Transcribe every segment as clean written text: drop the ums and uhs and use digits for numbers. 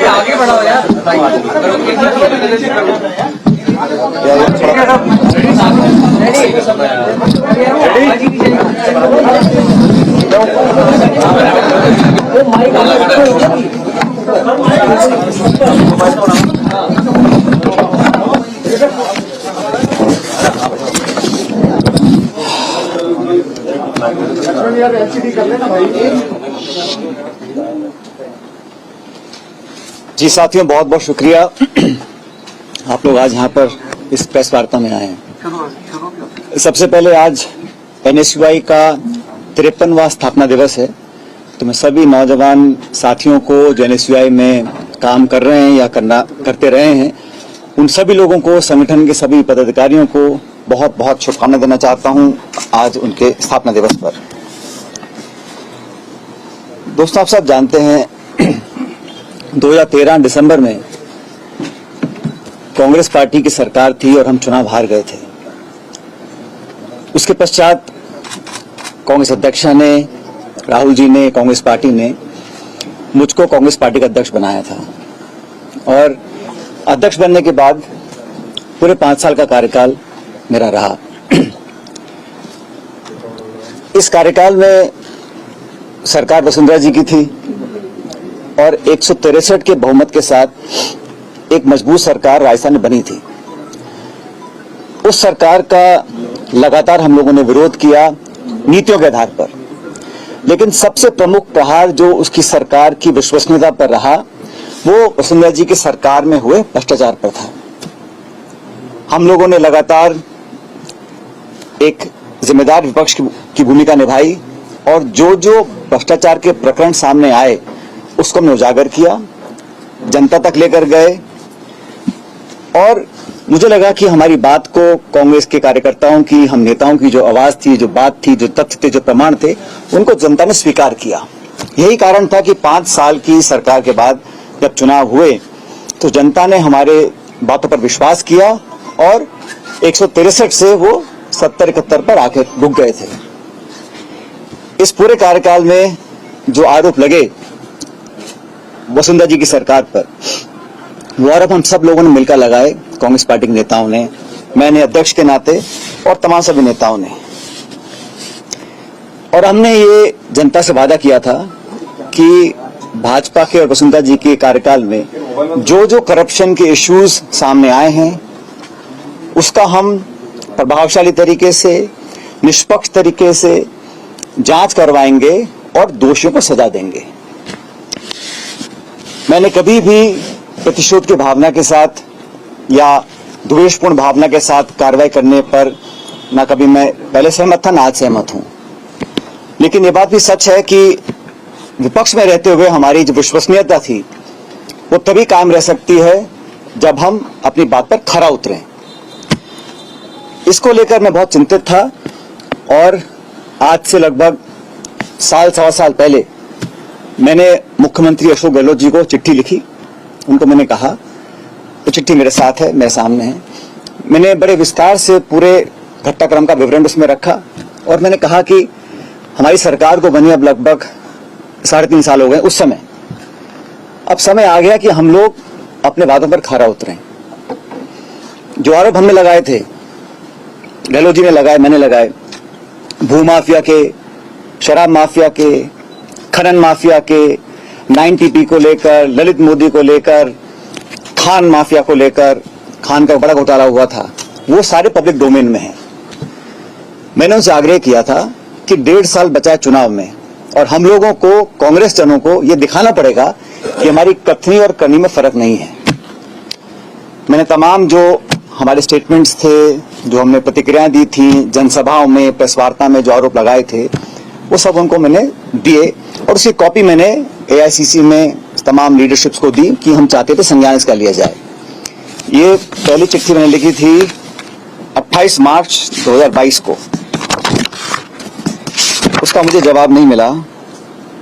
आगे बढ़ाओ यार। जी साथियों, बहुत बहुत शुक्रिया आप लोग आज यहाँ पर इस प्रेस वार्ता में आए हैं। सबसे पहले आज एनएसयूआई का 53वां स्थापना दिवस है, तो मैं सभी नौजवान साथियों को जो एनएसयूआई में काम कर रहे हैं या करते रहे हैं, उन सभी लोगों को, संगठन के सभी पदाधिकारियों को बहुत बहुत शुभकामनाएं देना चाहता हूं आज उनके स्थापना दिवस पर। दोस्तों, आप सब जानते हैं 2013 दिसंबर में कांग्रेस पार्टी की सरकार थी और हम चुनाव हार गए थे। उसके पश्चात कांग्रेस अध्यक्ष ने, राहुल जी ने, कांग्रेस पार्टी ने मुझको कांग्रेस पार्टी का अध्यक्ष बनाया था और अध्यक्ष बनने के बाद पूरे 5 साल का कार्यकाल मेरा रहा। इस कार्यकाल में सरकार वसुंधरा जी की थी और 163 के बहुमत के साथ एक मजबूत सरकार राजस्थान में बनी थी। उस सरकार का लगातार हम लोगों ने विरोध किया नीतियों के आधार पर, लेकिन सबसे प्रमुख प्रहार जो उसकी सरकार की विश्वसनीयता पर रहा वो वसुंधरा जी की सरकार में हुए भ्रष्टाचार पर था। हम लोगों ने लगातार एक जिम्मेदार विपक्ष की भूमिका निभाई और जो जो भ्रष्टाचार के प्रकरण सामने आए उसको हमने उजागर किया, जनता तक लेकर गए और मुझे लगा कि हमारी बात को कांग्रेस के कार्यकर्ताओं की, हम नेताओं की जो आवाज थी, जो बात थी, जो तथ्य थे, जो प्रमाण थे, उनको जनता ने स्वीकार किया। यही कारण था कि 5 साल की सरकार के बाद जब चुनाव हुए तो जनता ने हमारे बातों पर विश्वास किया और 163 से वो 70-71 पर आकर रुक गए थे। इस पूरे कार्यकाल में जो आरोप लगे वसुंधरा जी की सरकार पर, वो आरोप हम सब लोगों ने मिलकर लगाए, कांग्रेस पार्टी के नेताओं ने, मैंने अध्यक्ष के नाते और तमाम सभी नेताओं ने। और हमने ये जनता से वादा किया था कि भाजपा के और वसुंधरा जी के कार्यकाल में जो जो करप्शन के इश्यूज सामने आए हैं उसका हम प्रभावशाली तरीके से, निष्पक्ष तरीके से जांच करवाएंगे और दोषियों को सजा देंगे। मैंने कभी भी प्रतिशोध की भावना के साथ या द्वेषपूर्ण भावना के साथ कार्रवाई करने पर ना कभी मैं पहले सहमत था, ना आज सहमत हूं। लेकिन ये बात भी सच है कि विपक्ष में रहते हुए हमारी जो विश्वसनीयता थी वो तभी कायम रह सकती है जब हम अपनी बात पर खरा उतरें। इसको लेकर मैं बहुत चिंतित था और आज से लगभग सवा साल पहले मैंने मुख्यमंत्री अशोक गहलोत जी को चिट्ठी लिखी। उनको मैंने कहा, तो चिट्ठी मेरे साथ है, मेरे सामने है, मैंने बड़े विस्तार से पूरे घटनाक्रम का विवरण उसमें रखा और मैंने कहा कि हमारी सरकार को बनी अब लगभग 3.5 साल हो गए। उस समय अब समय आ गया कि हम लोग अपने वादों पर खरा उतरें। जो आरोप हमने लगाए थे, गहलोत जी ने लगाए, मैंने लगाए, भूमाफिया के, शराब माफिया के, खनन माफिया के, 9TP को लेकर, ललित मोदी को लेकर, खान माफिया को लेकर, खान का बड़ा घोटाला हुआ था, वो सारे पब्लिक डोमेन में हैं। मैंने उनसे आग्रह किया था कि 1.5 साल बचा है चुनाव में और हम लोगों को, कांग्रेस जनों को ये दिखाना पड़ेगा कि हमारी कथनी और करनी में फर्क नहीं है। मैंने तमाम जो हमारे स्टेटमेंट्स थे, जो हमने प्रतिक्रियाएं दी थी, जनसभाओं में, प्रेस वार्ता में जो आरोप लगाए थे, वो सब उनको मैंने दिए और उसकी कॉपी मैंने AICC में तमाम लीडरशिप्स को दी कि हम चाहते थे संज्ञान इसका लिया जाए। ये पहली चिट्ठी मैंने लिखी थी 28 मार्च 2022 को। उसका मुझे जवाब नहीं मिला,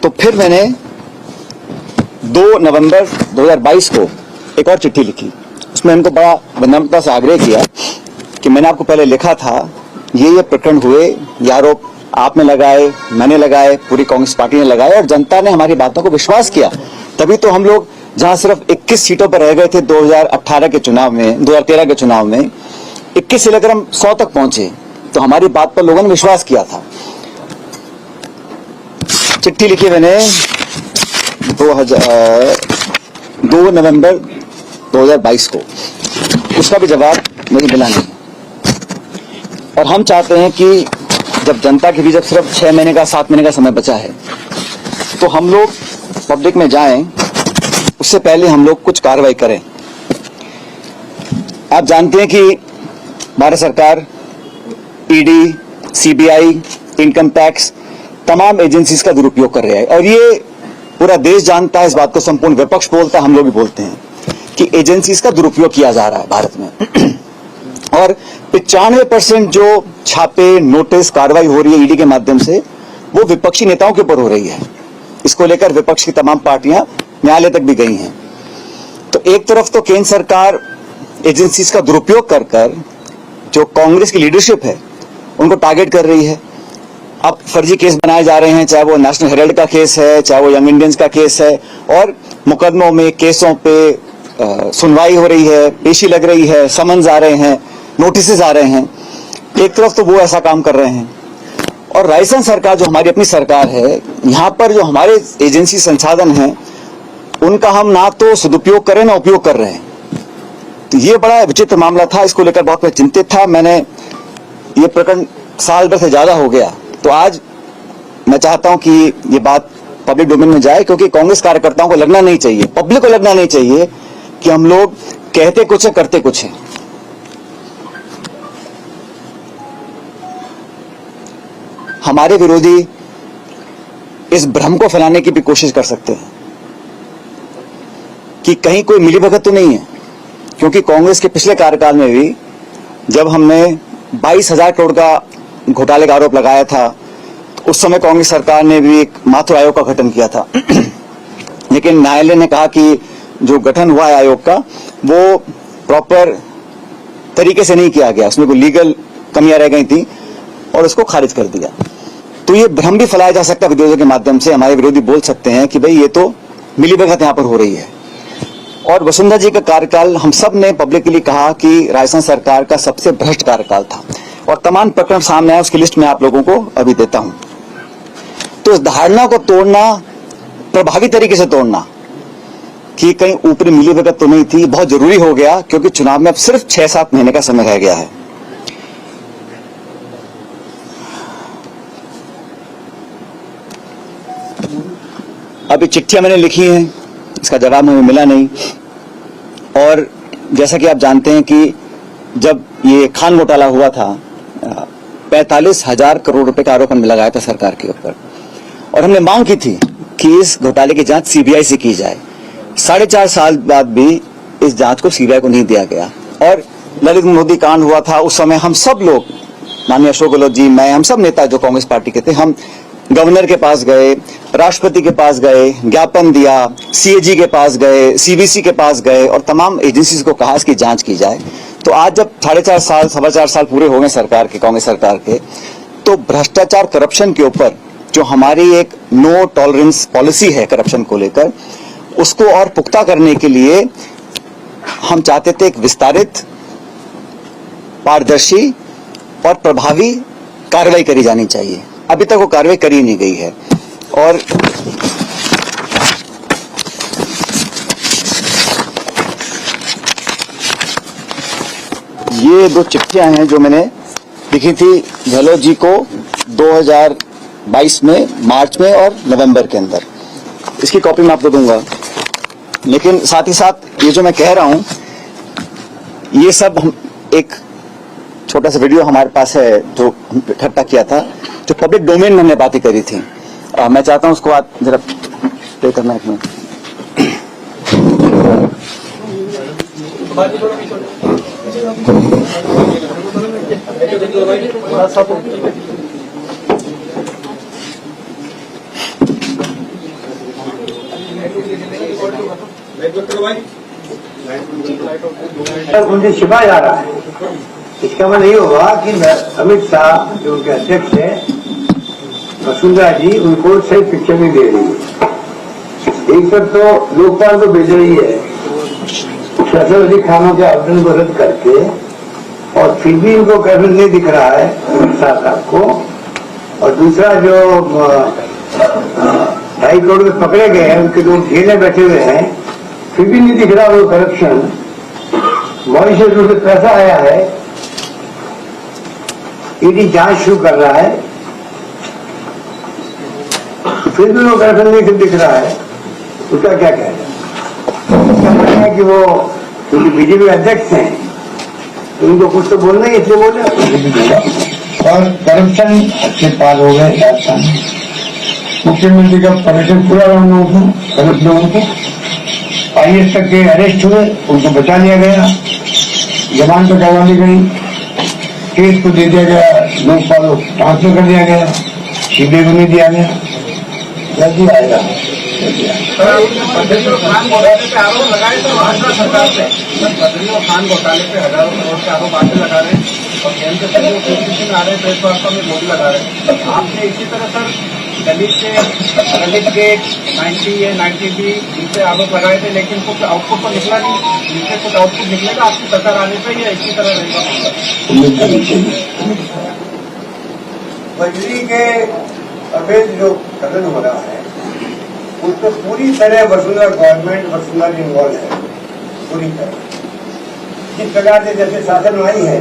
तो फिर मैंने 2 नवंबर 2022 को एक और चिट्ठी लिखी। उसमें उनको बड़ा विनम्रता से आग्रह किया कि मैंने आपको पहले लिखा था, ये प्रकरण हुए, ये आरोप आपने लगाए, मैंने लगाए, पूरी कांग्रेस पार्टी ने लगाए और जनता ने हमारी बातों को विश्वास किया। तभी तो हम लोग जहां सिर्फ 21 सीटों पर रह गए थे 2018 के चुनाव में, 2013 के चुनाव में 21 से लेकर हम 100 तक पहुंचे, तो हमारी बात पर लोगों ने विश्वास किया था। चिट्ठी लिखी मैंने 2 नवंबर 2022 को, उसका भी जवाब मुझे मिला नहीं। और हम चाहते हैं कि जब जनता के बीच जब सिर्फ 6 महीने का 7 महीने का समय बचा है, तो हम लोग पब्लिक में जाएं, उससे पहले हम लोग कुछ कार्रवाई करें। आप जानते हैं कि भारत सरकार ईडी, सीबीआई, इनकम टैक्स, तमाम एजेंसीज का दुरुपयोग कर रहा है और ये पूरा देश जानता है, इस बात को संपूर्ण विपक्ष बोलता है, हम लोग भी बोलते हैं कि एजेंसीज का दुरुपयोग किया जा रहा है भारत में। और 95% जो छापे, नोटिस, कार्रवाई हो रही है ईडी के माध्यम से, वो विपक्षी नेताओं के ऊपर हो रही है। इसको लेकर विपक्ष की तमाम पार्टियां न्यायालय तक भी गई हैं। तो एक तरफ तो केंद्र सरकार एजेंसीज का दुरुपयोग कर कर जो कांग्रेस की लीडरशिप है उनको टारगेट कर रही है। अब फर्जी केस बनाए जा रहे हैं, चाहे वो नेशनल हेराल्ड का केस है, चाहे वो यंग इंडियंस का केस है, और मुकदमों में, केसों पे सुनवाई हो रही है, पेशी लग रही है, समन्स आ रहे हैं, नोटिस आ रहे हैं। एक तरफ तो वो ऐसा काम कर रहे हैं और राजस्थान सरकार जो हमारी अपनी सरकार है, यहाँ पर जो हमारे एजेंसी संसाधन हैं उनका हम ना तो सदुपयोग कर रहे हैं ना उपयोग कर रहे हैं। तो ये बड़ा विचित्र मामला था, इसको लेकर बहुत मैं चिंतित था। मैंने ये प्रकरण साल भर से ज्यादा हो गया, तो आज मैं चाहता हूं कि ये बात पब्लिक डोमेन में जाए, क्योंकि कांग्रेस कार्यकर्ताओं को लगना नहीं चाहिए, पब्लिक को लगना नहीं चाहिए कि हम लोग कहते कुछ है करते कुछ है। हमारे विरोधी इस भ्रम को फैलाने की भी कोशिश कर सकते हैं कि कहीं कोई मिलीभगत तो नहीं है, क्योंकि कांग्रेस के पिछले कार्यकाल में भी जब हमने 22,000 करोड़ का घोटाले का आरोप लगाया था, तो उस समय कांग्रेस सरकार ने भी एक माथुर आयोग का गठन किया था। लेकिन न्यायालय ने कहा कि जो गठन हुआ है आयोग का, वो प्रॉपर तरीके से नहीं किया गया, उसमें कोई लीगल कमियां रह गई थी और उसको खारिज कर दिया। तो ये भ्रम भी फैलाया जा सकता है विरोधियों के माध्यम से। हमारे विरोधी बोल सकते हैं कि भाई ये तो मिलीभगत यहां पर हो रही है। और वसुंधरा जी का कार्यकाल हम सब ने पब्लिकली कहा कि राजस्थान सरकार का सबसे भ्रष्ट कार्यकाल था और तमाम प्रकरण सामने आए, उसकी लिस्ट मैं आप लोगों को अभी देता हूं। तो इस धारणा को तोड़ना, प्रभावी तरीके से तोड़ना कि कहीं ऊपरी मिलीभगत तो नहीं थी, बहुत जरूरी हो गया, क्योंकि चुनाव में अब सिर्फ 6-7 महीने का समय रह गया है। अभी चिट्ठियां मैंने लिखी हैं, इसका जवाब मुझे मिला नहीं। और जैसा कि आप जानते हैं कि जब ये खान घोटाला हुआ था, 45,000 करोड़ रुपए का आरोप हमने लगाया था सरकार के ऊपर, और हमने मांग की थी कि इस घोटाले की जांच सीबीआई से की जाए। 4.5 साल बाद भी इस जांच को सीबीआई को नहीं दिया गया। और ललित मोदी कांड हुआ था, उस समय हम सब लोग, माननीय अशोक गहलोत जी, मैं, हम सब नेता जो कांग्रेस पार्टी के थे, हम गवर्नर के पास गए, राष्ट्रपति के पास गए, ज्ञापन दिया, सीएजी के पास गए, सीबीसी के पास गए और तमाम एजेंसीज को कहा इसकी जांच की जाए। तो आज जब 4.5 साल पूरे हो गए सरकार के, कांग्रेस सरकार के, तो भ्रष्टाचार, करप्शन के ऊपर जो हमारी एक नो टॉलरेंस पॉलिसी है करप्शन को लेकर, उसको और पुख्ता करने के लिए हम चाहते थे एक विस्तारित, पारदर्शी और प्रभावी कार्रवाई करी जानी चाहिए। अभी तक वो कार्रवाई करी नहीं गई है। और ये 2 चिट्ठियां हैं जो मैंने लिखी थी गहलोत जी को 2022 में, मार्च में और नवंबर के अंदर। इसकी कॉपी मैं आपको दूंगा। लेकिन साथ ही साथ ये जो मैं कह रहा हूं, ये सब हम एक छोटा सा वीडियो हमारे पास है जो इकट्ठा किया था, जो पब्लिक डोमेन में हमने बातें करी थी। मैं चाहता हूं उसको आप जरा प्ले करना एक मिनट। उनसे छिपा जा रहा है। इसका मतलब नहीं होगा कि अमित शाह जो उनके अध्यक्ष है वसुंधरा जी उनको सही पिक्चर नहीं दे रही है। एक तरफ तो लोकपाल को भेज रही है फैसल अली खानों के आवेदन को रद्द करके, और फिर भी इनको गवर्नमेंट नहीं दिख रहा है साहब को। और दूसरा जो 2.5 करोड़ में पकड़े गए हैं, उनके लोग जेल में बैठे हुए हैं, फिर भी नहीं दिख रहा वो करप्शन। मॉरिशस से पैसा आया है, ईडी जांच शुरू कर रहा है, फिर भी वो करप्शन नहीं दिख रहा है। उसका क्या कहना है? उसका कहना है कि वो क्योंकि बीजेपी अध्यक्ष हैं तो उनको कुछ तो बोलना ही, इसलिए बोले। और करप्शन से पार हो गए राजस्थान। मुख्यमंत्री का पर्यटन पूरा राउंड था, करप्ट लोगों को IAS तक के अरेस्ट हुए, उनको बचा लिया गया, जमान पर कार्रवाई गई, केस को दे दिया गया, लोकपाल को ट्रांसफर कर दिया गया, सीबीआई को नहीं दिया गया। जल्दी आएगा। बद्रीनाथ खान घोटाले पे आरोप लगाए तो भाजपा सरकार से बद्रीनाथ खान घोटाले पे हजारों करोड़ के आरोप आगे लगा रहे हैं और केंद्र से जो ओपिनियन आ रहे हैं प्रेस वार्ता में मोदी लगा रहे हैं। आपने इसी तरह सर दलित गेट 90A 90B इनसे आरोप लगाए थे, लेकिन कुछ आउटपुट तो निकला नहीं। इनसे कुछ आउटपुट निकलेगा आपकी सरकार आने पर या इसी तरह रहेगा? बजरी के अवैध जो कथन हो रहा है उसमें पूरी तरह वसुंधरा गवर्नमेंट वसुंधरा इन्वॉल्व है, पूरी तरह। जिस प्रकार से जैसे शासन में आई है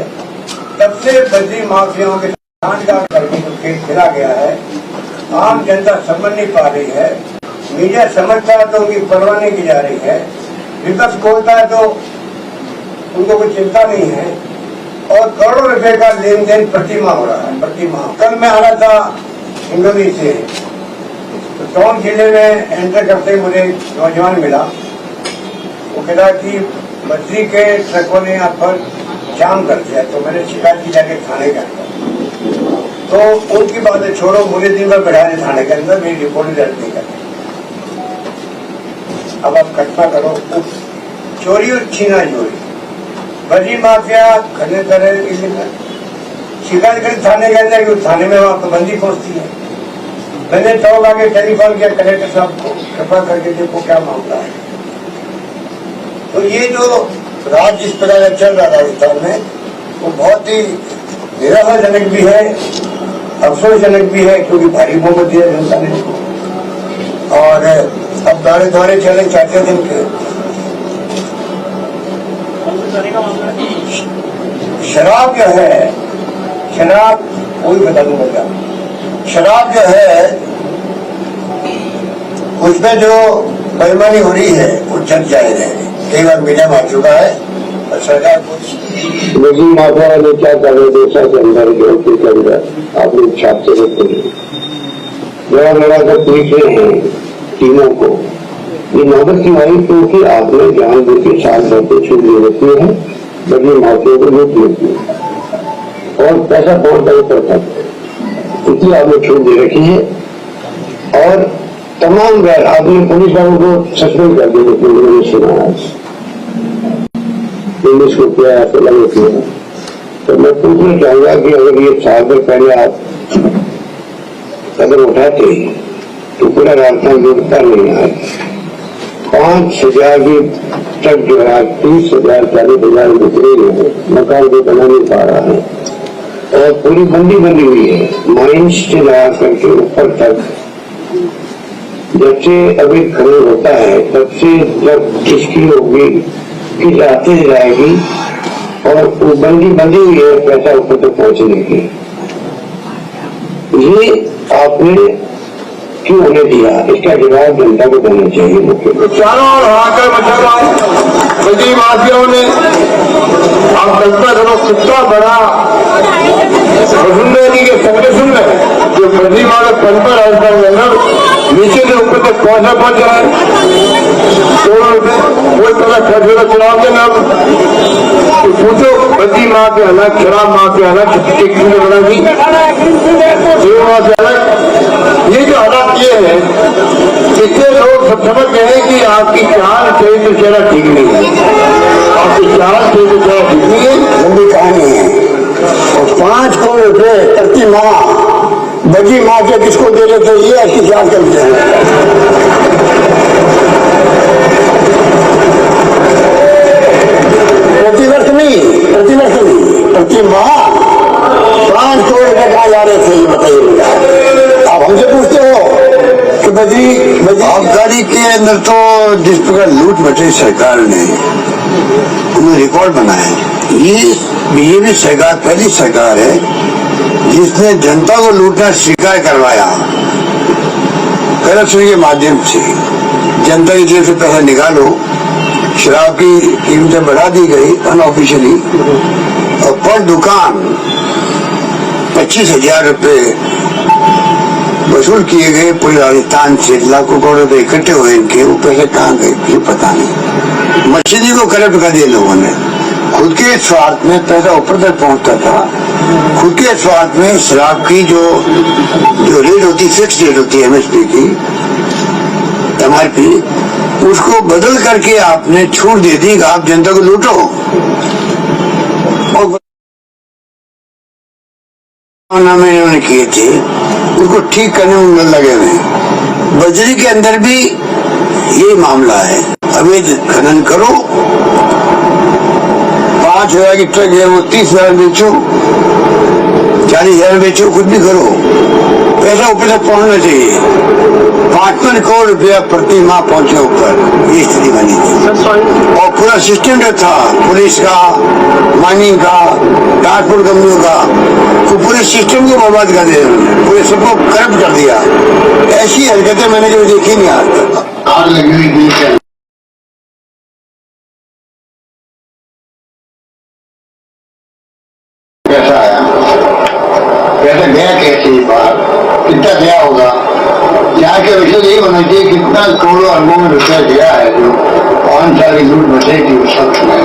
तब से बजरी माफियाओं के सांठगांठ करके जो खेल खेला गया है, आम जनता समझ नहीं पा रही है। मीडिया समझता है तो उनकी परवाह नहीं की जा रही है, विपक्ष खोलता है तो उनको कोई चिंता नहीं है, और करोड़ों रुपए का लेन देन प्रतिमाह हो रहा है, प्रतिमाह। कल मैं आ रहा था हिंगोली से, तो टोंक जिले में एंटर करते मुझे नौजवान मिला। वो कह रहा कि बजरी के ट्रकों ने यहाँ पर जाम कर दिया, तो मैंने शिकायत की जाके थाने के अंदर। तो उनकी बातें छोड़ो, मुझे दिन भर बैठा रहे थाने के अंदर, मेरी रिपोर्ट दर्ज नहीं करनी। अब आप कल्पना करो, चोरी और छीना चोरी, बजरी माफिया खड़े तरह शिकायत करी थाने के अंदर कि थाने में वहां पाबंदी पहुंचती है। मैंने 100 आगे टेलीफोन किया कलेक्टर साहब को, कृपा करके देखो क्या मामला है। तो ये जो राज जिस प्रकार चल रहा राजस्थान में वो बहुत ही निराशाजनक भी है, अफसोसजनक भी है, क्योंकि भारी बहुमत दिया जनता ने। और अब दारे द्वारे चले चाहते दिन के शराब जो है, शराब कोई बता दूंगा, शराब जो है उसमें जो बेईमानी हो रही है वो जग जाहिर है, कई बार मीडिया में आ चुका है। और सरकार बजरी माफिया ने क्या कर रहे देशा के अंदर के अंदर आप लोग छापते रहते हैं, लड़ा लड़ा कर पीट रहे हैं टीमों को। ये नौबत क्यों आई? क्योंकि आपने जान बुझ के साथ रहते छूट ले रखी है, बजरी माफिया को लूट लेती है और पैसा बहुत बड़े पड़ता है, इसलिए आपने छूट दे रखी है। और तमाम गैर आपने पुलिस वालों को सस्पेंड कर दिया, मैंने सुना है पुलिस को किया या फिर अलग किया। तो मैं पूछना चाहूंगा कि अगर ये 4 दिन पहले आप कदम उठाते तो पूरा राजस्थान लूटता नहीं है। 5,000 की ट्रक जो है 30,000 40,000 बिक्री है, मकान भी बना नहीं पा रहा है और पूरी बंदी बंदी हुई है, माइंस से लगा करके ऊपर तक। जब से अभी खनन होता है तब से जब इसकी होगी कि जाते जाएगी और वो बंदी बंदी हुई है पैसा ऊपर तक पहुंचने की। ये आपने क्यों होने दिया? इसका जवाब जनता को देना चाहिए। मुख्य चारों ओर हाकर मचा बजरी माफियाओं ने, आप कल्पना करो कितना बड़ा वसुंधरा जी के संगठन में जो बजरी माफिया पंपर राजस्थान के अंदर नीचे से ऊपर तक पहुंच रहा है। करोड़ों रुपए कोई तरह खर्च होगा चुनाव के नाम तो पूछो, बजरी माफिया अलग, शराब माफिया अलग, बना दी माफिया अलग। ये जो हालात ये है, इससे लोग सब समझ गए हैं कि आपकी चाल सही तो चेहरा ठीक नहीं है, आपकी चाल सही तो चेहरा ठीक नहीं है, लंबी कहानी है। और 5 करोड़ रुपए प्रति माह बची माँ के किसको दे रहे थे, ये आपकी जांच करते हैं। प्रतिवर्ष नहीं, प्रति माह 5 करोड़ रुपए कहाँ जा रहे थे, ये बताइए मुझे। आप हमसे पूछते हो कि बजरी आबकारी के अंदर तो जिस प्रकार लूट मची सरकार ने, उन्होंने रिकॉर्ड बनाया है। ये बीजेपी सरकार पहली सरकार है जिसने जनता को लूटना स्वीकार करवाया। करप्शन के माध्यम से जनता की जेब से पैसा निकालो, शराब की कीमतें बढ़ा दी गई अनऑफिशियली, और पर दुकान 25,000 रुपये वसूल किए गए। पूरे राजस्थान से लाखों करोड़ रुपए इकट्ठे हुए इनके, वो पैसे कहाँ गए ये पता नहीं। मशीनी को करप्ट कर दिया लोगों ने। खुद के स्वार्थ में पैसा ऊपर तक पहुंचता था। खुद के स्वार्थ में शराब की जो रेट होती, फिक्स रेट होती है MSP की, MRP, उसको बदल करके आपने छूट दे दी कि आप जनता को लूटो। और में इन्होंने किए थे, उसको ठीक करने में लगे हुए। बजरी के अंदर भी ये मामला है। अवैध खनन करो, 5,000 की ट्रक है वो 30,000 बेचो, 40,000 बेचो, कुछ भी करो, पैसा ऊपर तक पहुंचना चाहिए। 55 करोड़ रुपया प्रति माह पहुंचे ऊपर, ये स्थिति बनी थी। और पूरा सिस्टम जो था पुलिस का, माइनिंग का, ट्रांसपोर्ट कंपनियों का, तो पूरे सिस्टम को बर्बाद कर दिया, पूरे सबको करप्ट कर दिया। ऐसी हरकतें मैंने कभी देखी नहीं आज तक। आग लगी हुई थी पैसा आया, पैसा गया कैसे, बार कितना गया होगा, यहाँ के विषय यही होना चाहिए कितना करोड़ों अरबों में रुपया गया है जो 5 साल की लूट मचेगी उस वक्त में।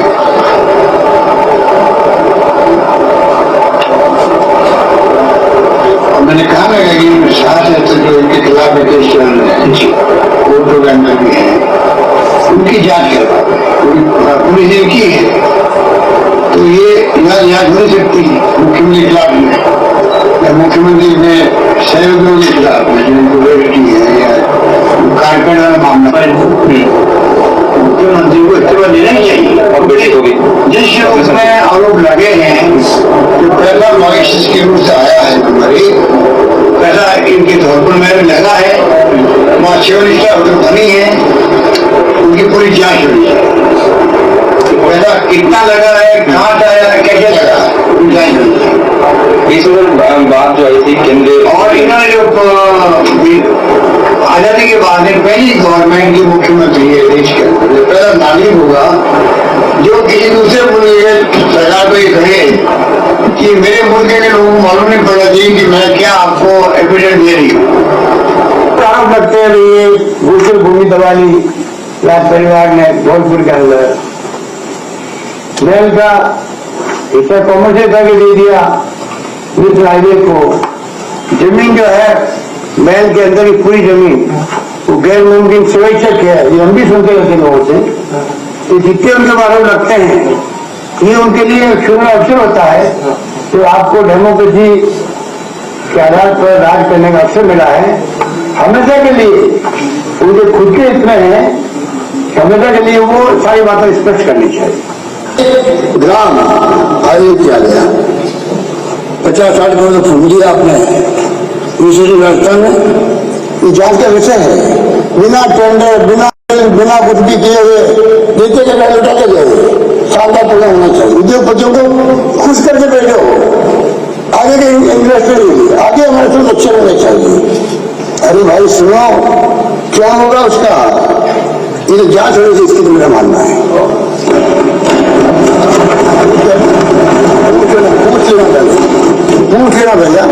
मैंने कहा ना कि 7 से जो इनके खिलाफ केस चल रहे हैं, कोर्टों के अंदर भी है, उनकी जांच करवा पुलिस ने की है, तो ये जांच हो नहीं सकती मुख्यमंत्री के खिलाफ में, या मुख्यमंत्री ने सहयोगियों के खिलाफ में जिनको बेटी है या कारपेट वाला मामला, मुख्यमंत्री को इस्तीफा देना ही चाहिए। और बेटी को भी जिस उसमें आरोप लगे हैं जो पहला मॉरिशस के रूप से आया है, नंबर 1 पैसा इनके धौलपुर में लगा है, वहाँ शिवनिष्ठा होटल बनी है, उनकी पूरी जांच होनी चाहिए। पैसा कितना लगा है, कहाँ से आया, कैसे लगा, जांच होनी चाहिए। इसमें बात जो आई थी केंद्र और इन्होंने जो आजादी के बाद में पहली गवर्नमेंट की मुख्यमंत्री है देश के अंदर, पहला नागरिक होगा जो किसी दूसरे मुल्क के सरकार को ये कहे कि मेरे मुल्क के लोगों को मालूम नहीं पड़ना चाहिए कि मैं क्या आपको एविडेंस दे रही हूँ। आरोप लगते हैं ये गुजर भूमि दबा ली राज परिवार ने धौलपुर के अंदर, महल का हिस्सा कॉमर्शियल करके दे दिया मित्र हाईवे को। जमीन जो है महल के अंदर की पूरी जमीन वो गैर मुमकिन स्वेच्छक है, ये हम भी सुनते रहते लोगों से। तो जितने उनके आरोप लगते हैं ये उनके लिए शुरू अवसर होता है तो आपको डेमोक्रेसी के आधार पर राज करने का अवसर मिला है। हमेशा के लिए वो जो खुद के इतने हैं, हमेशा के लिए वो सारी बातें स्पष्ट करनी चाहिए। ग्राम आयोग किया गया, 50-60 करोड़ तो फूक दिया आपने दूसरी व्यवस्था में। ये जांच का विषय है, बिना टेंडर बिना कुछ भी किए हुए देते के पैसे उठाते गए। शानदार प्रोग्राम होना चाहिए, उद्योगपतियों को खुश करके बैठो, आगे के इन्वेस्टर आगे हमारे साथ अच्छे होने चाहिए। अरे भाई सुनो, क्या होगा उसका, ये तो जांच होनी चाहिए, इसकी तो मेरा मानना है। पूछ लेना भैया।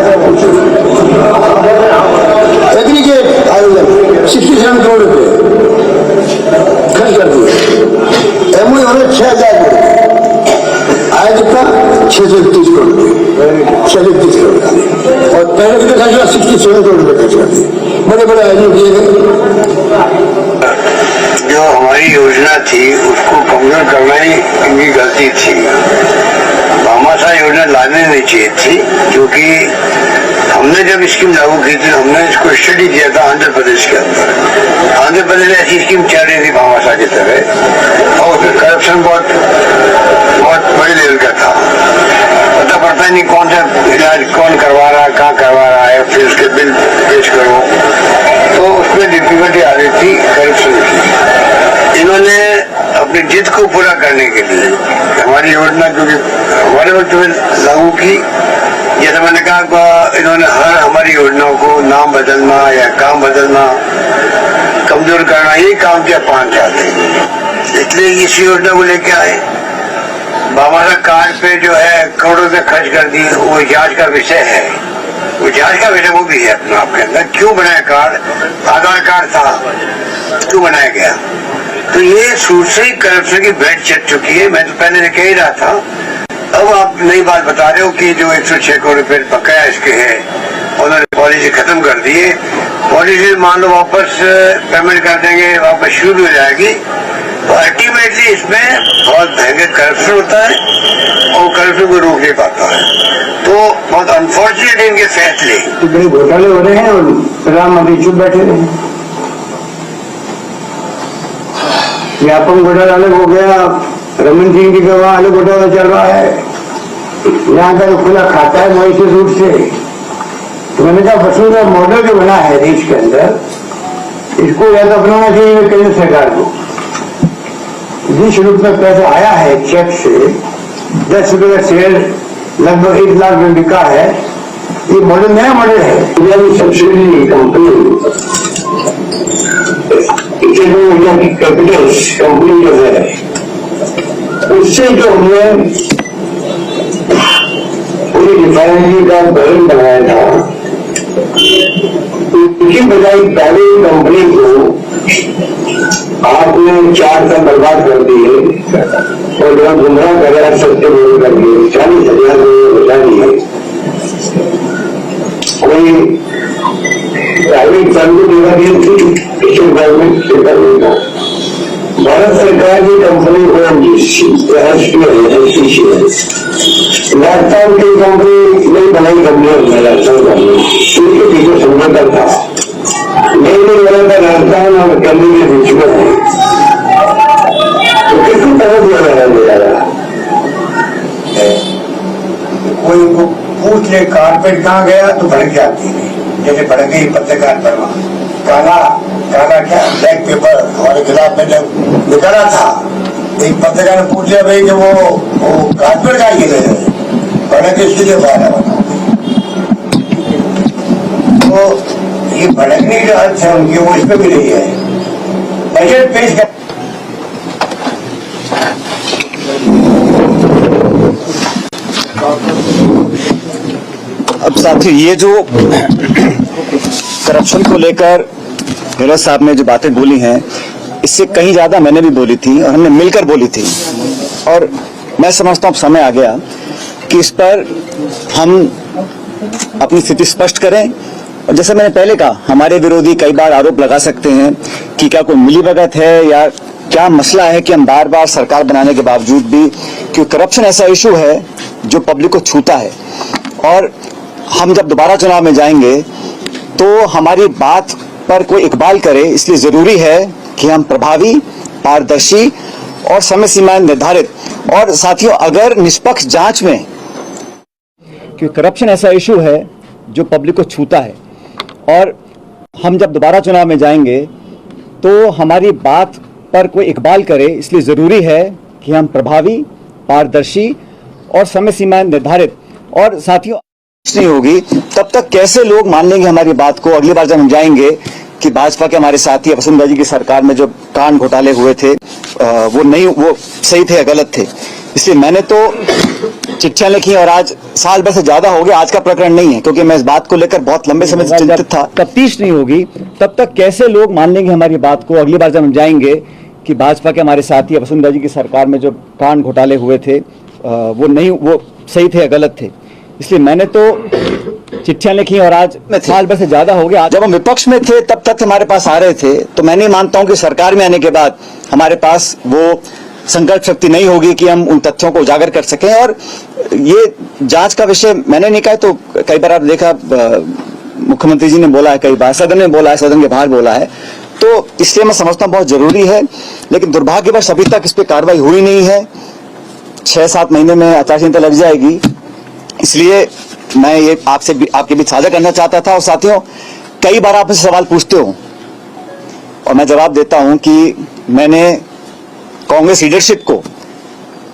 एग्रीगेट आयोजन 67 करोड़ रुपए खर्च कर दिए। एमओयू होने 6,000 करोड़ आया, कितना 631 करोड़ रुपए, 631 करोड़। और पहले कितना खर्च हुआ, 67 करोड़ रुपए खर्च कर दिए। बड़े बड़े आयोजन किए गए। जो हमारी योजना थी उसको कमजोर करना ही इनकी गलती थी। भामाशाह योजना लाने नहीं चाहिए थी, क्योंकि हमने जब स्कीम लागू की थी हमने इसको स्टडी किया था आंध्र प्रदेश के अंदर। आंध्र प्रदेश में ऐसी स्कीम चल रही थी भामाशाह की तरह, और उसमें करप्शन बहुत बड़ी लेवल का था। पता पड़ता ही नहीं कौन सा इलाज कौन करवा रहा है, कहाँ करवा रहा है, फिर उसके बिल पेश करो, तो उसमें डिफिकल्टी आ रही थी करप्शन की। इन्होंने अपनी जिद को पूरा करने के लिए हमारी योजना, क्योंकि हमारे वक्त में लागू की, जैसे मैंने कहा, इन्होंने हर हमारी योजनाओं को नाम बदलना या काम बदलना, कमजोर करना, यही काम किया 5 साल थे। इसलिए इस योजना को लेके आए। भामाशाह कार्ड पे जो है करोड़ों रुपए खर्च कर दिए, वो जांच का विषय है, वो जांच का विषय वो भी है अपने आप के अंदर। क्यों बनाया कार्ड? आधार कार्ड था, क्यों बनाया गया? तो ये शुरू से ही करप्शन की भेंट चढ़ चुकी है। मैं तो पहले कह ही रहा था, अब आप नई बात बता रहे हो कि जो 106 करोड़ रुपए बकाया इसके है, उन्होंने पॉलिसी खत्म कर दी है। पॉलिसी मान लो वापस पेमेंट कर देंगे, वापस शुरू भी हो जाएगी, तो अल्टीमेटली इसमें बहुत भयंकर करप्शन होता है और करप्शन को रोक नहीं पाता है। तो बहुत अनफॉर्चुनेट इनके फैसले बड़े घोटाले हो रहे हैं और प्रधानमंत्री चुप बैठे रहे। व्यापक घोटाला अलग हो गया, रमन सिंह की गवाह अलग घोटाला चल रहा है, यहाँ का खुला खाता है मॉइस्चर रूट से। तो मैंने कहा वसुंधरा मॉडल जो बना है देश के अंदर, इसको या तो अपनाना चाहिए केंद्र सरकार को। जिस रूप में पैसा आया है चेक से, 10 रुपए का शेयर लगभग 1 लाख में बिका है, ये मॉडल नया मॉडल है। सब्सिडी कंपनी इंडिया की कैपिटल्स कंपनी जो है, उससे जो हमने पूरी रिफाइनरी का बैलेंस बनाया था, उसकी बजाय प्राइवेट कंपनी को आपने 4 साल बर्बाद कर दिए और जब गुमराह कर रहा सत्य बोल करके 40,000 करोड़ बचा दिए। कोई प्राइवेट फंड को देगा गवर्नमेंट से करने का, भारत सरकार की कंपनी को राजस्थान की कंपनी नहीं बनाई, कंपनी राजस्थान कंपनी उनके पीछे समझौता था, नहीं बना था राजस्थान और दिल्ली के बीच में है। तो किसी तरह दिया रहा कोई उनको पूछ ले कारपेट कहाँ गया तो भड़क जाती है, जैसे भड़क गई पत्रकार पर काला काला क्या ब्लैक पेपर हमारे खिलाफ में जब निकाला था, एक पत्रकार ने पूछ लिया भाई कि वो कारपेट का ही गए भड़क किसके लिए पाया बताओ। तो ये भड़कने जो अर्थ है उनकी वो इस पे भी नहीं है। बजट पेश कर अब साथी, ये जो करप्शन को लेकर गहलोत साहब ने जो बातें बोली हैं, इससे कहीं ज्यादा मैंने भी बोली थी और हमने मिलकर बोली थी। और मैं समझता हूं समय आ गया कि इस पर हम अपनी स्थिति स्पष्ट करें। और जैसे मैंने पहले कहा, हमारे विरोधी कई बार आरोप लगा सकते हैं कि क्या कोई मिलीभगत है या क्या मसला है कि हम बार बार सरकार बनाने के बावजूद भी, क्योंकि करप्शन ऐसा इशू है जो पब्लिक को छूता है। और हम जब दोबारा चुनाव में जाएंगे तो हमारी बात पर कोई इकबाल करे, इसलिए जरूरी है कि हम प्रभावी, पारदर्शी और समय सीमाएं निर्धारित, और साथियों अगर निष्पक्ष जांच में, क्योंकि करप्शन ऐसा इशू है जो पब्लिक को छूता है, और हम जब दोबारा चुनाव में जाएंगे तो हमारी बात पर कोई इकबाल करे, इसलिए जरूरी है कि हम प्रभावी, पारदर्शी और समय सीमाएं निर्धारित, और साथियों नहीं होगी तब तक कैसे लोग मान लेंगे हमारी बात को। अगली बार जब हम जाएंगे कि भाजपा के हमारे साथी वसुंधरा जी की सरकार में जो कांड घोटाले हुए थे वो सही थे या गलत थे, इसलिए मैंने तो चिट्ठियां लिखी और आज साल भर से ज्यादा हो गया। आज का प्रकरण नहीं है, क्योंकि मैं इस बात को लेकर बहुत लंबे समय से चिंतित था। तफ्तीश नहीं होगी तब तक कैसे लोग मान लेंगे हमारी बात को। अगली बार जब हम जाएंगे कि भाजपा के हमारे साथी वसुंधरा जी की सरकार में जो कांड घोटाले हुए थे वो सही थे या गलत थे, इसलिए मैंने तो चिट्ठियां लिखी और आज साल भर से ज्यादा हो गया। जब हम विपक्ष में थे तब तक हमारे पास आ रहे थे, तो मैं नहीं मानता हूं कि सरकार में आने के बाद हमारे पास वो संकल्प शक्ति नहीं होगी कि हम उन तथ्यों को उजागर कर सकें। और ये जांच का विषय मैंने नहीं कहा, तो कई बार आप देखा मुख्यमंत्री जी ने बोला है, कई बार सदन में बोला है, सदन के बाहर बोला है, तो इसलिए मैं समझता हूं बहुत जरूरी है। लेकिन दुर्भाग्यवश अभी तक इस पर कार्रवाई हुई नहीं है। 6-7 महीने में आचार संहिता लग जाएगी, इसलिए मैं ये आपसे आपके बीच साझा करना चाहता था। और साथियों, कई बार आप मुझसे सवाल पूछते हो और मैं जवाब देता हूं कि मैंने कांग्रेस लीडरशिप को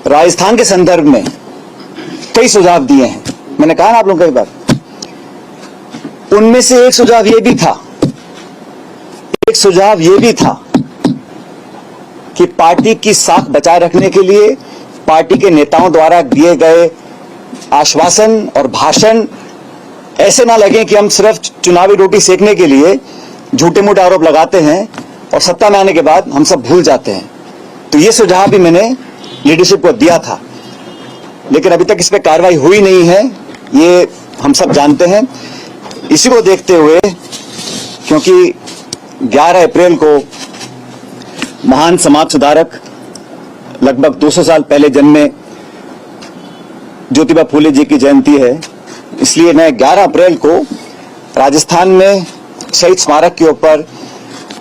राजस्थान के संदर्भ में कई सुझाव दिए हैं। मैंने कहा ना आप लोग कई बार, उनमें से एक सुझाव ये भी था कि पार्टी की साख बचाए रखने के लिए पार्टी के नेताओं द्वारा दिए गए आश्वासन और भाषण ऐसे ना लगे कि हम सिर्फ चुनावी रोटी सेकने के लिए झूठे मूठे आरोप लगाते हैं और सत्ता में आने के बाद हम सब भूल जाते हैं। तो ये सुझाव भी मैंने लीडरशिप को दिया था, लेकिन अभी तक इस पर कार्रवाई हुई नहीं है, ये हम सब जानते हैं। इसी को देखते हुए, क्योंकि 11 अप्रैल को महान समाज सुधारक लगभग 200 साल पहले जन्मे ज्योतिबा फूले जी की जयंती है, इसलिए मैं 11 अप्रैल को राजस्थान में शहीद स्मारक के ऊपर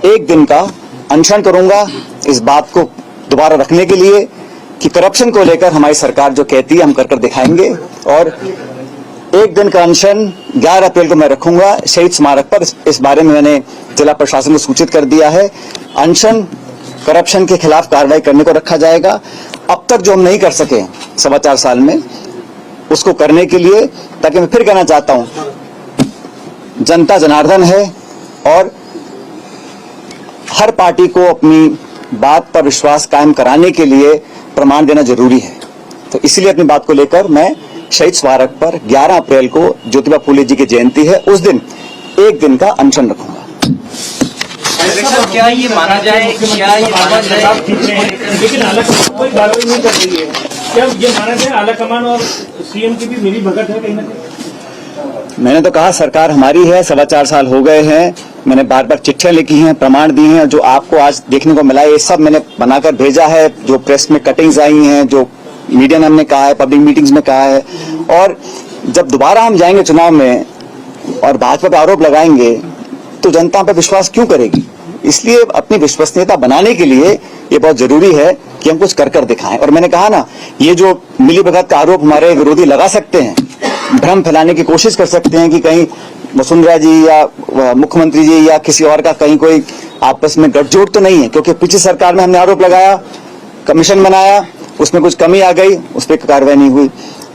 एक दिन का अनशन करूंगा, इस बात को दोबारा रखने के लिए कि करप्शन को लेकर हमारी सरकार जो कहती है हम कर दिखाएंगे। और एक दिन का अनशन 11 अप्रैल को मैं रखूंगा शहीद स्मारक पर। इस बारे में मैंने जिला प्रशासन को सूचित कर दिया है। अनशन करप्शन के खिलाफ कार्रवाई करने को रखा जाएगा। अब तक जो हम नहीं कर सके 4.25 साल में, उसको करने के लिए, ताकि मैं फिर कहना चाहता हूं, जनता जनार्दन है और हर पार्टी को अपनी बात पर विश्वास कायम कराने के लिए प्रमाण देना जरूरी है। तो इसलिए अपनी बात को लेकर मैं शहीद स्मारक पर 11 अप्रैल को ज्योतिबा फूले जी की जयंती है, उस दिन एक दिन का अनशन रखूंगा। क्या ये माना जाए, लेकिन आला कमान कोई कार्रवाई नहीं कर रही है, क्या ये माना जाए आला कमान और सीएम की भी मिली भगत है कहीं ना कहीं? मैंने तो कहा सरकार हमारी है, 4.25 साल हो गए हैं, मैंने बार बार चिट्ठियां लिखी हैं, प्रमाण दिए हैं, जो आपको आज देखने को मिला है ये सब मैंने बनाकर भेजा है, जो प्रेस में कटिंग्स आई हैं, जो मीडिया में हमने कहा है, पब्लिक मीटिंग्स में कहा है। और जब दोबारा हम जाएंगे चुनाव में और भाजपा पर आरोप लगाएंगे तो जनता पर विश्वास क्यों करेगी? इसलिए अपनी विश्वसनीयता बनाने के लिए ये बहुत जरूरी है कि हम कुछ कर दिखाएं। और मैंने कहा ना, ये जो मिलीभगत का आरोप हमारे विरोधी लगा सकते हैं, भ्रम फैलाने की कोशिश कर सकते हैं कि कहीं वसुंधरा जी या मुख्यमंत्री जी या किसी और का कहीं कोई आपस में गठजोड़ तो नहीं है, क्योंकि पिछली सरकार में हमने आरोप लगाया, कमीशन बनाया, उसमें कुछ कमी आ गई, उस पर कार्रवाई नहीं हुई।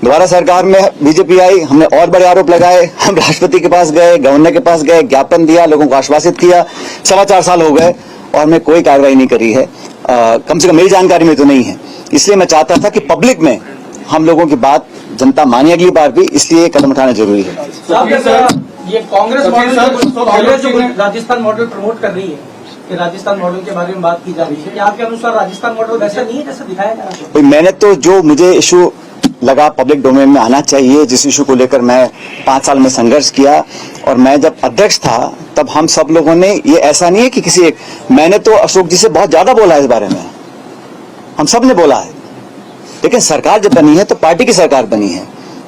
दोबारा सरकार में बीजेपी आई, हमने और बड़े आरोप लगाए, हम राष्ट्रपति के पास गए, गवर्नर के पास गए, ज्ञापन दिया, लोगों को आश्वासित किया, 4.25 साल हो गए और हमने कोई कार्रवाई नहीं करी है। कम से कम मेरी जानकारी में तो नहीं है। इसलिए मैं चाहता था कि पब्लिक में हम लोगों की बात जनता माने अगली बार भी, इसलिए कदम उठाना जरूरी है। ये कांग्रेस जो राजस्थान मॉडल प्रमोट कर रही है, कि राजस्थान मॉडल के बारे में बात की जा रही है, क्या आपके अनुसार राजस्थान मॉडल वैसा नहीं है जैसा दिखाया जा रहा है? मैंने तो जो मुझे इशू लगा पब्लिक डोमेन में आना चाहिए, जिस इशू को लेकर मैं 5 साल में संघर्ष किया, और मैं जब अध्यक्ष था तब हम सब लोगों ने, ये ऐसा नहीं है कि किसी एक, मैंने तो अशोक जी से बहुत ज्यादा बोला है इस बारे में, हम सब ने बोला है, लेकिन सरकार जब बनी है तो पार्टी की सरकार बनी है।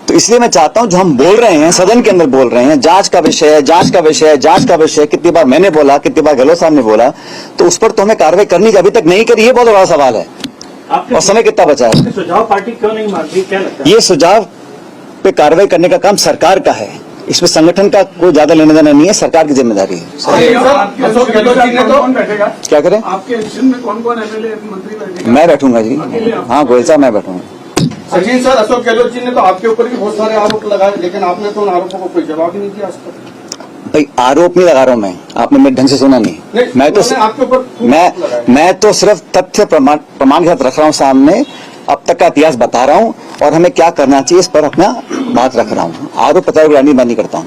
तो इसलिए मैं चाहता हूं जो हम बोल रहे हैं, सदन के अंदर बोल रहे हैं, जांच का विषय है, जांच का विषय है, जांच का विषय है, कितनी बार मैंने बोला, कितनी बार गहलोत साहब ने बोला, तो उस पर तो हमें कार्रवाई करनी चाहिए, अभी तक नहीं करी, ये बहुत बड़ा सवाल है। और समय कितना बचा है? सुझाव पार्टी क्यों नहीं मानती, क्या लगता है? ये सुझाव पे कार्रवाई करने का काम सरकार का है, इसमें संगठन का कोई ज्यादा लेना देना नहीं है, सरकार की जिम्मेदारी है। अशोक गहलोत जी ने तो बैठेगा, क्या करें? आपके इलेक्शन में कौन एमएलए मंत्री बैठेगा? मैं बैठूंगा जी, हाँ गोयल साहब मैं बैठूंगा। सचिन सर, अशोक गहलोत जी ने तो आपके ऊपर भी बहुत सारे आरोप लगाए, लेकिन आपने तो उन आरोपों को कोई जवाब ही नहीं दिया आज तक। भाई आरोप नहीं लगा रहा हूं मैं, आपने मेरे ढंग से सुना नहीं। मैं तो सिर्फ तथ्य प्रमाण के साथ रख रहा हूं सामने, अब तक का इतिहास बता रहा हूं और हमें क्या करना चाहिए इस पर अपना बात रख रहा हूं। आरोप पता नहीं करता हूं।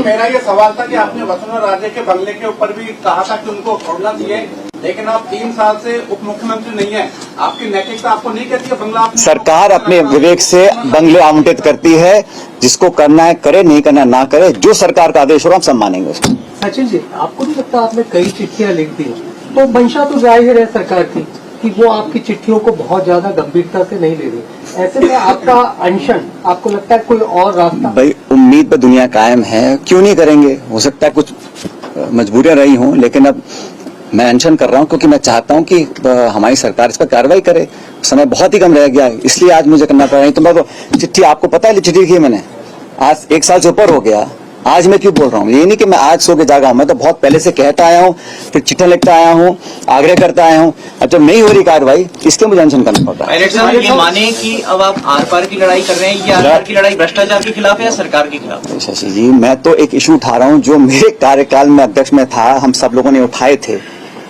मेरा ये सवाल था कि आपने वसुंधरा राजे के बंगले के ऊपर भी कहा था कि उनको छोड़ना चाहिए, लेकिन आप 3 साल से उप मुख्यमंत्री नहीं है, आपकी नैतिकता आपको नहीं कहती है बंगला? सरकार अपने विवेक से बंगले आवंटित करती है, जिसको करना है करे, नहीं करना ना करे, जो सरकार का आदेश होगा हम सब मानेंगे उसको। सचिन जी, आपको नहीं लगता आपने कई चिट्ठियां लिख दी, तो मंशा तो जाहिर है सरकार की, कि वो आपकी चिट्ठियों को बहुत ज्यादा गंभीरता से नहीं ले रही। ऐसे में आपका अनशन, आपको लगता है कोई और रास्ता? भाई उम्मीद पर दुनिया कायम है, क्यों नहीं करेंगे। हो सकता है कुछ मजबूरियां रही हों, लेकिन अब मैं अनशन कर रहा हूं क्योंकि मैं चाहता हूं कि हमारी सरकार इस पर कार्रवाई करे। समय बहुत ही कम रह गया है, इसलिए आज मुझे करना पड़ रहा है। तो मैं तो चिट्ठी, आपको पता है चिट्ठी लिखी मैंने, आज 1 साल से ऊपर हो गया। आज मैं क्यों बोल रहा हूँ, ये नहीं कि मैं आज सो के जागा हूं, मैं तो बहुत पहले से कहता आया हूँ, फिर चिट्ठा लिखता आया हूँ, आग्रह करता आया हूँ। अब जब नहीं हो रही कार्रवाई, इसके मुझे अनशन करना पड़ रहा है। पायलट साहब, ये माने कि अब आप आर पार की लड़ाई कर रहे हैं, ये आर पार की लड़ाई भ्रष्टाचार के खिलाफ है या सरकार के खिलाफ? शशि जी, मैं तो एक इशू उठा रहा हूँ जो मेरे कार्यकाल में अध्यक्ष में था, हम सब लोगों ने उठाए थे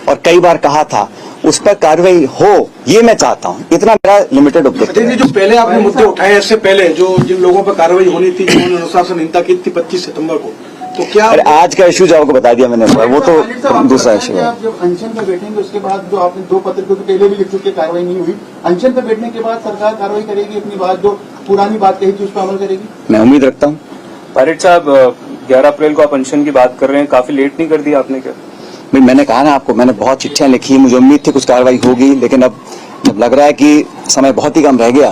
और कई बार कहा था, उस पर कार्रवाई हो, ये मैं चाहता हूँ। इतना मेरा लिमिटेड ऑब्जेक्टिव है। जो पहले आपने मुद्दे उठाए, इससे पहले जो जिन लोगों पर कार्रवाई होनी थी, जिन्होंने अनुशासनहीनता की थी 25 सितंबर को, तो क्या अरे आज का इशू जो आपको बता दिया मैंने, वो तो दूसरा इशू है। आप जब अनशन पर बैठेंगे, उसके बाद जो आपने 2 पत्र को तो पहले भी लिख चुके, कार्रवाई नहीं हुई, अनशन पर बैठने के बाद सरकार कार्रवाई करेगी, अपनी बात जो पुरानी बात कही थी उस पर अमल करेगी? मैं उम्मीद रखता हूँ। पायलट साहब, 11 अप्रैल को आप अनशन की बात कर रहे हैं, काफी लेट नहीं कर दिया आपने क्या? भाई मैंने कहा ना आपको, मैंने बहुत चिट्ठियां लिखी, मुझे उम्मीद थी कुछ कार्रवाई होगी, लेकिन अब जब लग रहा है कि समय बहुत ही कम रह गया,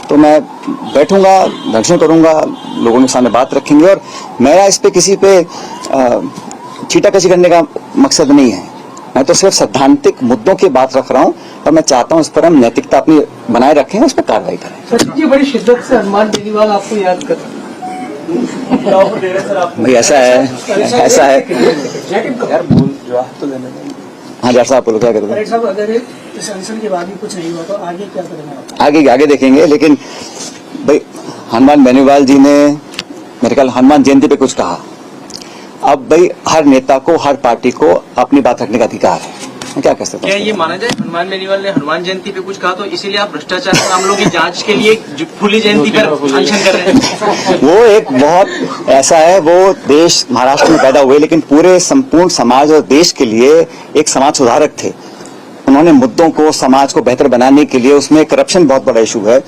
तो मैं बैठूंगा, दर्शन करूंगा, लोगों के सामने बात रखेंगे। और मेरा इस पे किसी पे छीटाकशी करने का मकसद नहीं है, मैं तो सिर्फ सैद्धांतिक मुद्दों की बात रख रहा हूं और मैं चाहता हूं इस पर हम नैतिकता अपनी बनाए रखें, उस पर कार्रवाई करें। सचिव जी, बड़ी शिद्दत से हनुमान बेनीवाल आपको याद कर भाई ऐसा है यार बोल जवाब तो देना। हाँ जैसा आप बोलो, क्या करोगे? पायलट साहब, अगर इस अनशन के बाद भी कुछ नहीं हुआ तो आगे क्या करेंगे? आगे देखेंगे, लेकिन भाई हनुमान बेनीवाल जी ने मेरे ख्याल हनुमान जयंती पे कुछ कहा। अब भाई हर नेता को, हर पार्टी को अपनी बात रखने का अधिकार है, मैं क्या कह सकता हूँ। क्या ये माना जाए हनुमान बेनीवाल ने हनुमान जयंती पे कुछ कहा, तो इसीलिए आप भ्रष्टाचार के मामलों की जांच के लिए फूली जयंती पर अनशन कर रहे हैं? वो एक बहुत ऐसा है, वो देश महाराष्ट्र में पैदा हुए, लेकिन पूरे संपूर्ण समाज और देश के लिए एक समाज सुधारक थे। उन्होंने मुद्दों को, समाज को बेहतर बनाने के लिए, उसमें करप्शन बहुत बड़ा इशू है,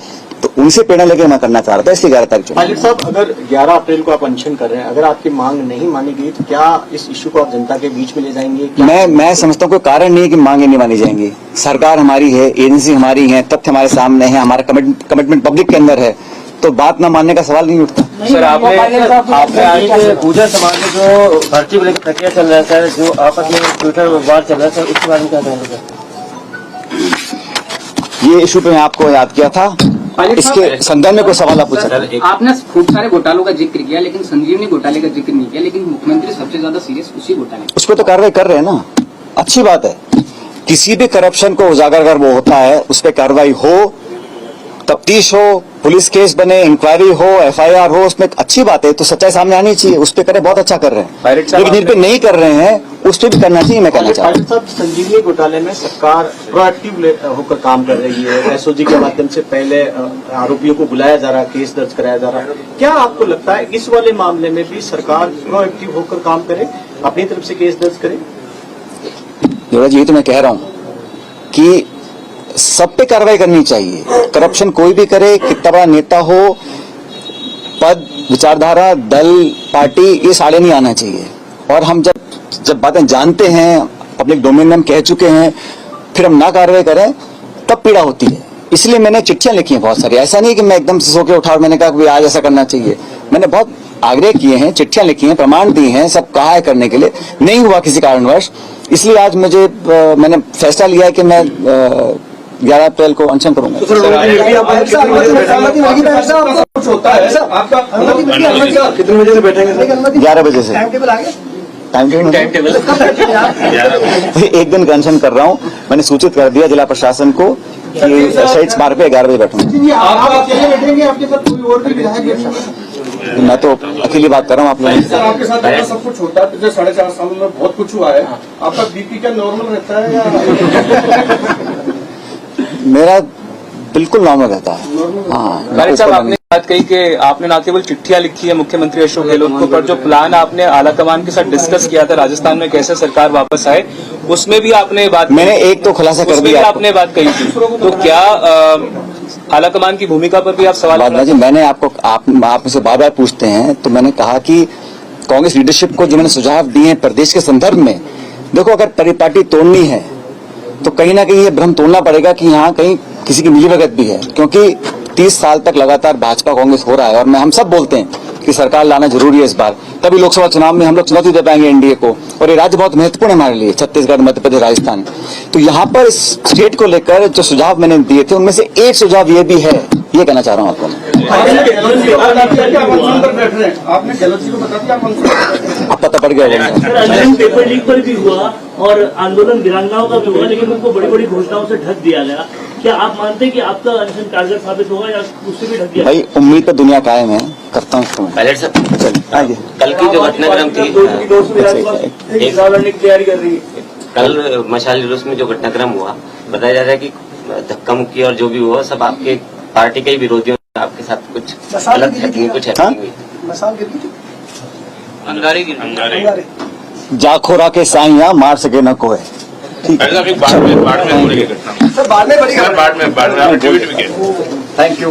तो उनसे प्रेरणा लेकर मैं करना चाह रहा था, इसलिए 11 तारीख को। पायलट साहब, अगर 11 अप्रैल को आप अनशन कर रहे हैं, अगर आपकी मांग नहीं मानी गई, तो क्या इस इशू को आप जनता के बीच में ले जाएंगे? मैं समझता हूँ कोई कारण नहीं है कि मांगे नहीं मानी जाएंगी। सरकार हमारी है, एजेंसी हमारी है, तथ्य हमारे सामने है, हमारा कमिटमेंट पब्लिक के अंदर है, तो बात न मानने का सवाल नहीं उठता। सर, आपने आज पूजा समाज में जो भर्ती को लेकर प्रक्रिया चल रहा है सर, जो आपस में ट्विटर वार चल रहा है सर, उसके बारे में क्या कहेंगे सर? ये इशू पे मैं आपको याद किया था, इसके संदर्भ में कोई सवाल आप पूछ सकते हैं। आपने खूब सारे घोटालों का जिक्र किया, लेकिन संजीवनी घोटाले का जिक्र नहीं किया, लेकिन मुख्यमंत्री सबसे ज्यादा सीरियस उसी घोटाले। उस पर तो कार्रवाई कर रहे हैं ना, अच्छी बात है। किसी भी करप्शन को उजागर अगर वो होता है, उस पर कार्रवाई हो, तफ्तीश हो, पुलिस केस बने, इंक्वायरी हो, FIR हो, उसमें अच्छी बात है, तो सच्चाई सामने आनी चाहिए। उस पर करें, बहुत अच्छा कर रहे हैं, लेकिन जिन पे नहीं कर रहे हैं उस पर भी करना चाहिए, मैं कहना चाहता हूँ। साहब, संजीवनी घोटाले में सरकार प्रोएक्टिव होकर काम कर रही है, SOG के माध्यम से पहले आरोपियों को बुलाया जा रहा है, केस दर्ज कराया जा रहा है। क्या आपको लगता है इस वाले मामले में भी सरकार प्रोएक्टिव होकर काम करे, अपनी तरफ से केस दर्ज करे? युवराज, ये तो मैं कह रहा हूँ कि सब पे कार्रवाई करनी चाहिए। करप्शन कोई भी करे, कितना बड़ा नेता हो, पद, विचारधारा, दल, पार्टी, ये साड़े नहीं आना चाहिए। और हम जब बातें जानते हैं, पब्लिक डोमेन में हम कह चुके हैं, फिर हम ना कार्रवाई करें, तब पीड़ा होती है। इसलिए मैंने चिट्ठियां लिखी हैं बहुत सारी। ऐसा नहीं कि मैं एकदम से सो के उठा और मैंने कहा कि आज ऐसा करना चाहिए। मैंने बहुत आग्रह किए हैं, चिट्ठियां लिखी हैं, प्रमाण दिए हैं, सब कहा है करने के लिए, नहीं हुआ किसी कारणवश। इसलिए आज मैंने फैसला लिया है कि मैं 11 अप्रैल को अनशन करूंगा। कितने बजे से बैठेंगे? 11 बजे से। टाइम टेबल एक दिन का अनशन कर रहा हूँ। मैंने सूचित कर दिया जिला प्रशासन को कि शहीद स्मारक पे 11 बजे बैठूंगा। आपके साथ कोई और भी विधायक? मैं तो अकेली बात कर रहा हूँ आप लोगों से। आपके साथ सब कुछ होता है, पिछले 4.5 सालों में बहुत कुछ हुआ है, आपका BP क्या नॉर्मल रहता है या? मेरा बिल्कुल नॉर्मल रहता है। हाँ, पायलट साहब, आपने बात कही कि आपने न केवल चिट्ठियां लिखी है मुख्यमंत्री अशोक गहलोत को, पर जो प्लान आपने आलाकमान के साथ डिस्कस किया था राजस्थान में कैसे सरकार वापस आए, उसमें भी आपने बात, मैंने एक तो खुलासा कर दिया, आपने बात कही थी। तो क्या आलाकमान की भूमिका पर भी आप सवाल? जी, मैंने आप मुझसे बार बार पूछते हैं, तो मैंने कहा कि कांग्रेस लीडरशिप को जो मैंने सुझाव दिए हैं प्रदेश के संदर्भ में, देखो अगर परिपाटी तोड़नी है तो कहीं ना कहीं ये भ्रम तोड़ना पड़ेगा कि यहाँ कहीं किसी की मिलीभगत भी है, क्योंकि 30 साल तक लगातार भाजपा कांग्रेस हो रहा है और हम सब बोलते हैं कि सरकार लाना जरूरी है इस बार, तभी लोकसभा चुनाव में हम लोग चुनौती दे पाएंगे एनडीए को। और ये राज्य बहुत महत्वपूर्ण है हमारे लिए, छत्तीसगढ़, मध्य प्रदेश, राजस्थान। तो यहाँ पर इस स्टेट को लेकर जो सुझाव मैंने दिए थे उनमें से एक सुझाव ये भी है, ये कहना चाह रहा हूँ आपको। आपने गलत जी को बता दिया, अब पता पड़ गया पेपर लीक पर भी हुआ और आंदोलन वीरांगनाओं का भी हुआ, लेकिन उनको बड़ी बड़ी घोषणाओं से ढक दिया गया। क्या आप मानते हैं कि आपका अनशन कारगर साबित होगा या उससे भी ढक दिया? भाई उम्मीद तो दुनिया कायम है, करता हूँ। पायलट साहब, चलिए आइए। कल की जो घटनाक्रम थी, तैयारी कर रही है। कल मशाल जुलूस में जो घटनाक्रम हुआ, बताया जा रहा है कि धक्का मुक्की और जो भी हुआ सब आपके पार्टी के ही विरोधियों ने आपके साथ कुछ गलत हैपनिंग, कुछ हैपनिंग हुई। अंगारे जाखोरा के साइया मार सके न कोई। बाढ़ में बड़ी घटना, सर बाद में बड़ी बाढ़ में आपने ट्वीट भी किया। Thank you.